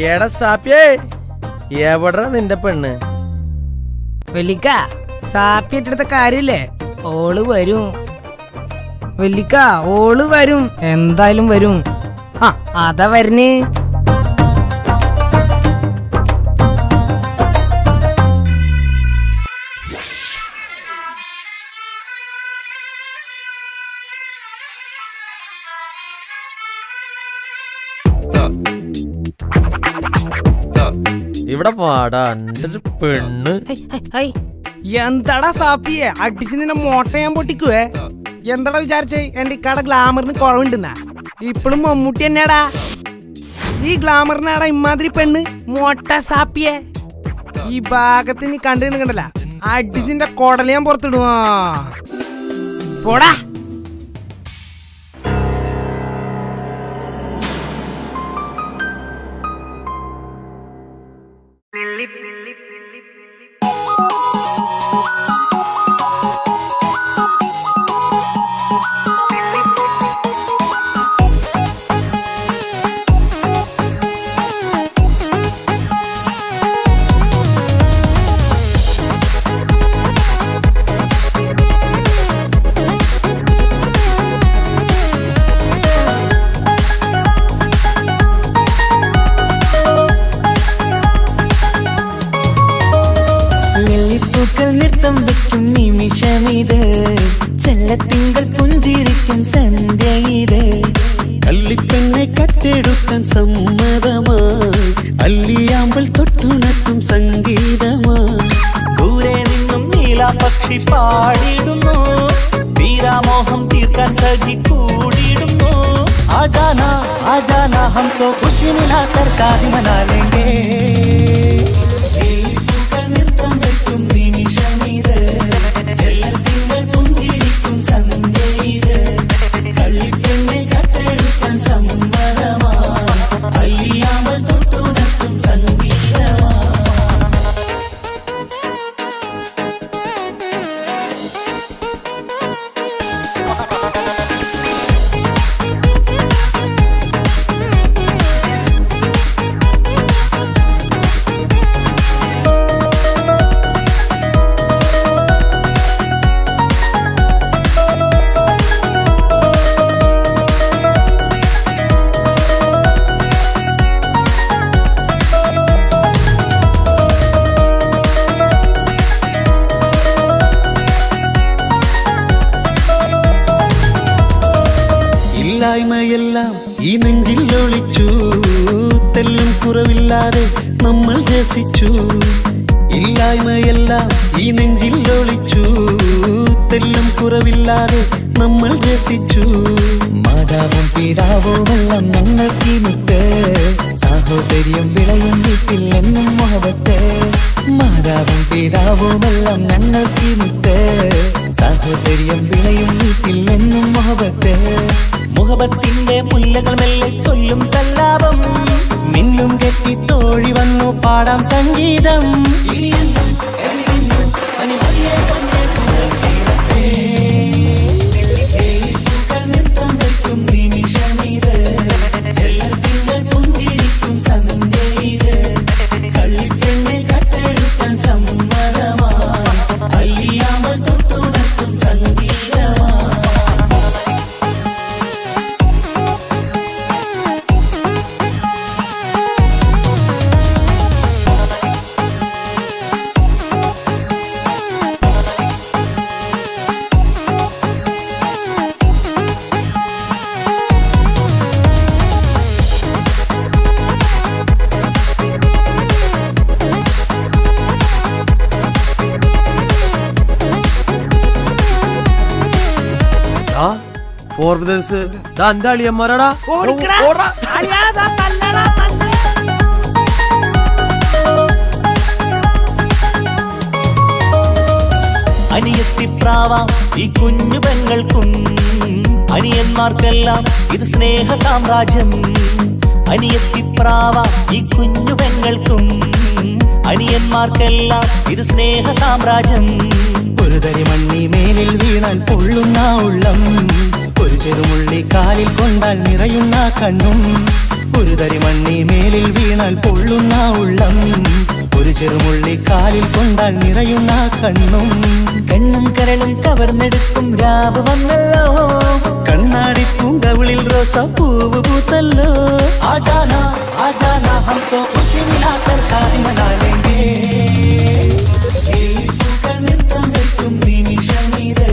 എടാ സാപ്പിയേ, എവിടാ നിന്റെ പെണ്ണ്? വെല്ലിക്ക, സാപ്പിയെടുത്ത കാര്യല്ലേ, ഓള് വരും. വെല്ലിക്ക, ഓള് വരും, എന്തായാലും വരും. ആ, അതാ വരുന്നേ. ഇവിടെ പാടാ എന്റെ ഒരു പെണ്ണ്. എന്താടാ സാപ്പിയെ, അടിച്ച് നിന്നെ മോട്ട ഞാൻ പൊട്ടിക്കുവേ. എന്താടാ വിചാരിച്ചേ എന്റെ ഇക്കാടെ ഗ്ലാമറിന് കുറവുണ്ടെന്നാ? ഇപ്പഴും മമ്മൂട്ടി തന്നെയാടാ. ഈ ഗ്ലാമറിനാടാ ഇമാതിരി പെണ്ണ് മോട്ട സാപ്പിയെ. ഈ ഭാഗത്ത് നീ കണ്ടല്ല, അടിച്ചിന്റെ കൊടല് ഞാൻ പുറത്തിടുവാ. പോടാ. നൃത്തം വെക്കും നിമിഷമിത്, ചെല്ലത്തിങ്കൾ പുഞ്ചിരിക്കും സന്ധ്യ ഇത്. കള്ളിപ്പെണ്ണെ കട്ടെടുക്കാൻ സമ്മതമായി, അല്ലിയാമ്പൽ തൊട്ടുണർത്തും സംഗീതമായി. ദൂരെ നിന്നും നീലാപക്ഷി പാടിടുന്നു, തീരാമോഹം തീർക്കാൻ സഖി കൂടിയിടുന്നു. ആജാനാ ആജാനാ ഹം തോ ഖുശി മിലാകർ ശാദി മനാ ലേംഗേ. നൃത്തം വെക്കും നിമിഷമിത്, ചെല്ലത്തിങ്കൾ പുഞ്ചിരിക്കും സന്ധ്യ ഇത്. കള്ളിപ്പെണ്ണെ കട്ടെടുക്കാൻ സമ്മതമായി, അല്ലിയാമ്പൽ തൊട്ടുണർത്തും സംഗീതമായി. ഇല്ലായ്മയെല്ലാം ഈ നെഞ്ചിൽ ഒളിച്ചു, തെല്ലും കുറവില്ലാതെ നമ്മൾ രസിച്ചു. ഇല്ലായ്മയെല്ലാം ഈ നെഞ്ചിൽ ഒളിച്ചു, തെല്ലും കുറവില്ലാതെ നമ്മൾ രസിച്ചു. മാതാവും പിതാവുമെല്ലാം ഞങ്ങൾക്ക് മുത്ത്, സാഹോദര്യം വിളയും വീട്ടിൽ എന്നും മുഹബത്ത്. മാതാവും പിതാവുമെല്ലാം ഞങ്ങൾക്ക് മുത്ത്, സാഹോദര്യം വിളയും വീട്ടിൽ എന്നും മുഹബത്ത്. മുഹബത്തിന്റെ മുല്ലകൾ മെല്ലെ ചൊല്ലും സല്ലാപം, മിന്നും കെട്ടി തോഴി വന്നു പാടാം സംഗീതം. നൃത്തം വെക്കും നിമിഷമിത്, ചെല്ലത്തിങ്കൾ പുഞ്ചിരിക്കും സന്ധ്യ ഇത്. കള്ളിപ്പെണ്ണെ കട്ടെടുക്കാൻ സമ്മതമായി, അല്ലിയാമ്പൽ തൊട്ടുണർത്തും സംഗീതമായി. ഫോർബ്രദേഴ്സ് എന്റെ അളിയന്മാരാടാ. അനിയത്തിപ്രാവാം ഈ കുഞ്ഞു പെങ്ങൾക്കും, അനിയന്മാർക്കെല്ലാം ഇത് സ്നേഹ സാമ്രാജ്യം. അനിയത്തിപ്രാവാം ഈ കുഞ്ഞു പെങ്ങൾക്കും, അനിയന്മാർക്കെല്ലാം ഇത് സ്നേഹ സാമ്രാജ്യം. ഒരു തരി മണ്ണി മേലിൽ വീണാൽ പൊള്ളുന്ന ഉള്ളം, ഒരു ചെറുമുള്ളി കാലിൽ കൊണ്ടാൽ നിറയുന്ന കണ്ണും. ഒരു തരി മണ്ണി മേലിൽ വീണാൽ പൊള്ളുന്ന ഉള്ളം, ഒരു ചെറുമുള്ളി കാലിൽ കൊണ്ടാൽ നിറയുന്ന കണ്ണും. കണ്ണും കരളും കവർന്നെടുക്കും രാവ് വന്നല്ലോ, കണ്ണാടി പൂങ്കവിളിൽ റോസാ പൂവ് പൂത്തല്ലോ. ആജാനാ ആജാനാ ഹം തോ ഖുശി മിലാകർ ഷാദി മനാ ലേംഗേ. പൂക്കൾ നൃത്തം വെക്കും നിമിഷമിത്,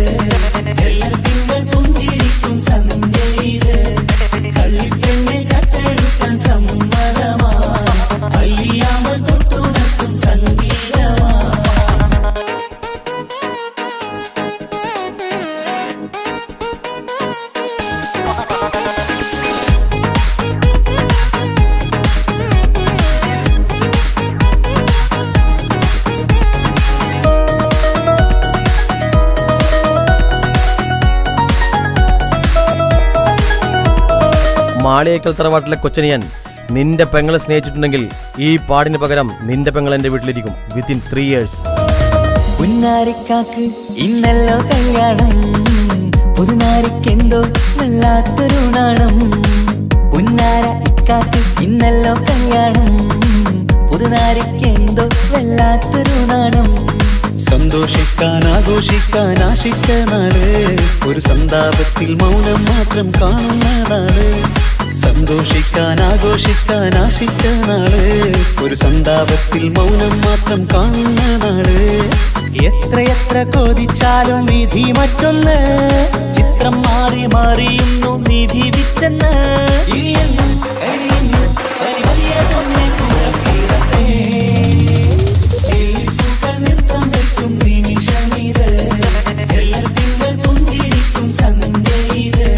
ചെല്ലത്തിങ്കൾ പുഞ്ചിരിക്കും സന്ധ്യയിത്. കള്ളിപ്പെണ്ണെ കട്ടെടുക്കാൻ സമ്മതമാ, അല്ലിയാമൽ തൊട്ടുണർത്തും സംഗീതമാ. മാളിയേക്കൽ തറവാട്ടിലെ കൊച്ചനിയൻ നിന്റെ പെങ്ങളെ സ്നേഹിച്ചിട്ടുണ്ടെങ്കിൽ ഈ പാടിന് പകരം നിന്റെ പെങ്ങൾ എന്റെ വീട്ടിലിരിക്കും വിത്തിൻ 3 years. പുന്നാരിക്കാക്ക് ഇന്നല്ലോ കല്യാണം, പുതുനാരിക്കെന്തോ വല്ലാത്തൊരു നാണം. പുന്നാര ഇക്കാക്ക് ഇന്നല്ലോ കല്യാണം, പുതുനാരിക്കെന്തോ വല്ലാത്തൊരു നാണം. സന്തോഷിക്കാൻ ആഘോഷിക്കാൻ ആശിച്ച നാട്, ഒരു സന്താപത്തിൽ മൗനം മാത്രം കാണുന്ന നാട്. സന്തോഷിക്കാൻ ആഘോഷിക്കാൻ ആശിച്ച നാട്, ഒരു സന്താപത്തിൽ മൗനം മാത്രം കാണുന്ന നാട്. എത്രയെത്ര കോതിച്ചാലും വിധി മറ്റൊന്ന്, ചിത്രം മാറി മാറിയുന്നു നിധി വിറ്റെന്ന്. ഇനിയെന്നും കഴിയുന്നു പരിമതിയതൊന്നേ പുറത്തിരട്ടെ. പൂക്കൾ നൃത്തം വെക്കും നിമിഷമിത്, ചെല്ലത്തിങ്കൾ പുഞ്ചിരിക്കും സന്ധ്യയിത്.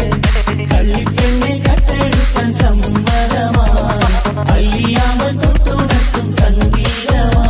കള്ളിപ്പെണ്ണെ കട്ടെടുക്കാൻ സമ്മതമാ, അല്ലിയാമൽ തൊട്ടുണർത്തും സംഗീതമാ.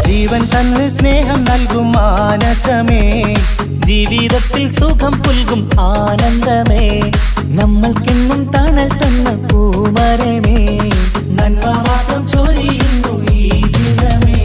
ജീവൻ തന്ന് സ്നേഹം നൽകും മാനസമേ, ജീവിതത്തിൽ സുഖം പുൽകും ആനന്ദമേ. നമ്മൾക്കെന്നും തണൽ തന്ന പൂമരമേ, നന്മ മാത്രം ചൊരിയുന്നു ഈ ദിനമേ.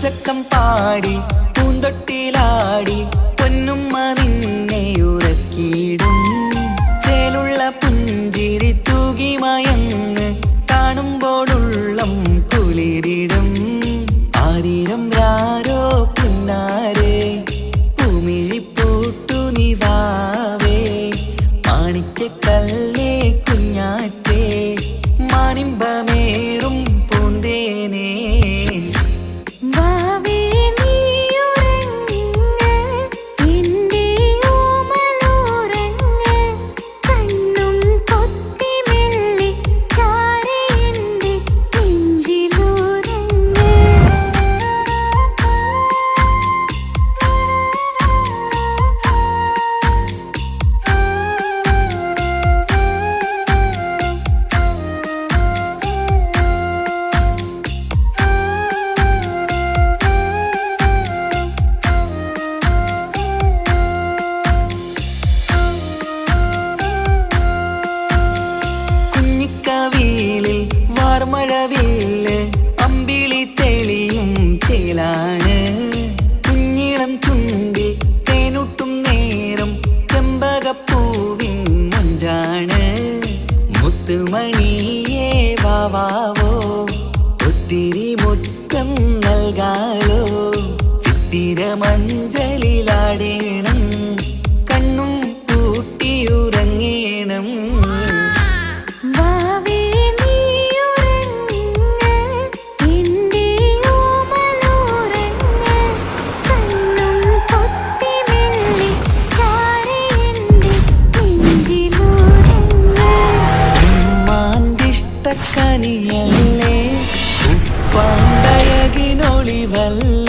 പഞ്ചക്കം പാടി പൂന്തൊട്ടിലാടി പൊന്നുമ്മ നിന്നെ ഉറക്കിയിടും ചേലുള്ള പുഞ്ചിരി തൂകി മയങ്ങ് കാണുമ്പോഴുള്ളം കുളിരിടും ആരീരം രാരോ പുന്നാരേ പൂമിഴിപ്പൂട്ടു നിവാവേ മാണിക്യക്കല്ലേ കുഞ്ഞാറ്റേ മാനിമ്പമേറും പൂന്തേനേ കുഞ്ഞിക്കവിളിൽ വാർമഴവില്ല് അമ്പിളി തെളിയും ചേലാണ് കുഞ്ഞിളം ചുണ്ടിൽ തേനൂട്ടും നേരം ചെമ്പകപ്പൂവിൻ മഞ്ചാണ് മുത്തുമണിയേ വാവാവോ ഒത്തിരി മുത്തം നൽകാലോ ചിത്തിര മഞ്ചലിലാടേണം കണ്ണും പൂട്ടിയുറങ്ങേണം കനിയല്ലേ ഉപ്പാണ്ടഴകിനൊളിവല്ല